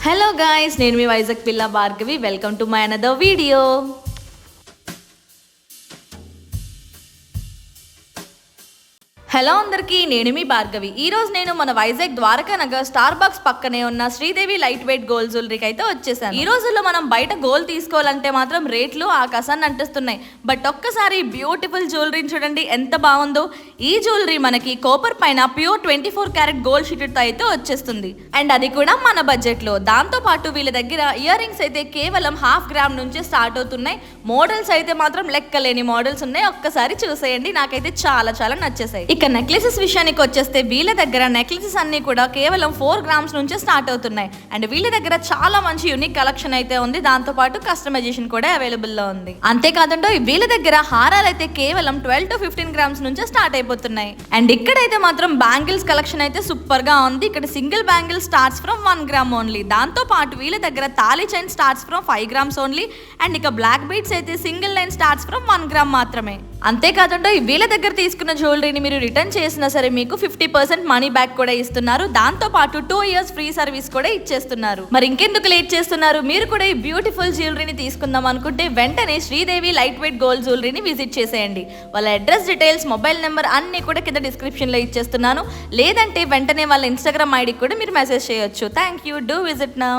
Hello guys, నేను మీ వైజాగ్ పిల్ల Bhargavi. Welcome to my another video. Hello అందరికీ, నేను మీ భార్గవి. ఈ రోజు నేను మన వైజాగ్ ద్వారకా నగర్ స్టార్ బాక్స్ పక్కనే ఉన్న శ్రీదేవి లైట్ వెయిట్ గోల్డ్ జ్యువెలరీకి అయితే వచ్చేసాను. ఈ రోజుల్లో మనం బయట గోల్డ్ తీసుకోవాలంటే మాత్రం రేట్లు ఆకాశాన్ని అంటిస్తున్నాయి. బట్ ఒక్కసారి బ్యూటిఫుల్ జ్యువెలరీని చూడండి, ఎంత బాగుందో. ఈ జ్యువెలరీ మనకి కోపర్ పైన ప్యూర్ 24 క్యారెట్ గోల్డ్ షీట్తో అయితే వచ్చేస్తుంది. అండ్ అది కూడా మన బడ్జెట్ లో. దాంతో పాటు వీళ్ళ దగ్గర ఇయర్ రింగ్స్ అయితే కేవలం 1/2 గ్రామ్ నుంచి స్టార్ట్ అవుతున్నాయి. మోడల్స్ అయితే మాత్రం లెక్కలేని మోడల్స్ ఉన్నాయి. ఒక్కసారి చూసేయండి, నాకైతే చాలా చాలా నచ్చేసాయి. ఇక నెక్లెసెస్ విషయానికి వచ్చేస్తే వీళ్ళ దగ్గర నెక్లెసెస్ అన్ని కూడా కేవలం 4 గ్రామ్స్ నుంచే స్టార్ట్ అవుతున్నాయి. అండ్ వీళ్ళ దగ్గర చాలా మంచి యూనిక్ కలెక్షన్ అయితే ఉంది. దాంతో పాటు కస్టమైజేషన్ కూడా అవైలబుల్ లో ఉంది. అంతేకాదండో వీళ్ళ దగ్గర హారాలు అయితే కేవలం 12 to 15 గ్రామ్స్ నుంచే స్టార్ట్ అయిపోతున్నాయి. అండ్ ఇక్కడైతే మాత్రం బ్యాంగిల్స్ కలెక్షన్ అయితే సూపర్ గా ఉంది. ఇక్కడ single bangle starts from 1 gram only. దాంతో పాటు వీళ్ళ దగ్గర తాళి chain starts from 5 grams only. And ఇక బ్లాక్ బీడ్స్ అయితే single line starts from 1 gram మాత్రమే. అంతేకాదండో వీళ్ళ దగ్గర తీసుకున్న జ్యువెలరీని మీరు రిటర్న్ చేసినా సరే మీకు 50% మనీ బ్యాక్ కూడా ఇస్తున్నారు. దాంతో పాటు 2 years ఫ్రీ సర్వీస్ కూడా ఇచ్చేస్తున్నారు. మరి ఇంకెందుకు లేట్ చేస్తున్నారు? మీరు కూడా ఈ బ్యూటిఫుల్ జ్యువెలరీని తీసుకుందాం అనుకుంటే వెంటనే శ్రీదేవి లైట్ వెయిట్ గోల్డ్ జ్యువెలరీని విజిట్ చేసేయండి. వాళ్ళ అడ్రస్ డీటెయిల్స్, మొబైల్ నెంబర్ అన్ని కూడా కింద డిస్క్రిప్షన్ లో ఇచ్చేస్తున్నాను. లేదంటే వెంటనే వాళ్ళ ఇన్స్టాగ్రామ్ ఐడి కూడా మీరు మెసేజ్ చేయొచ్చు. Thank you. Do visit now.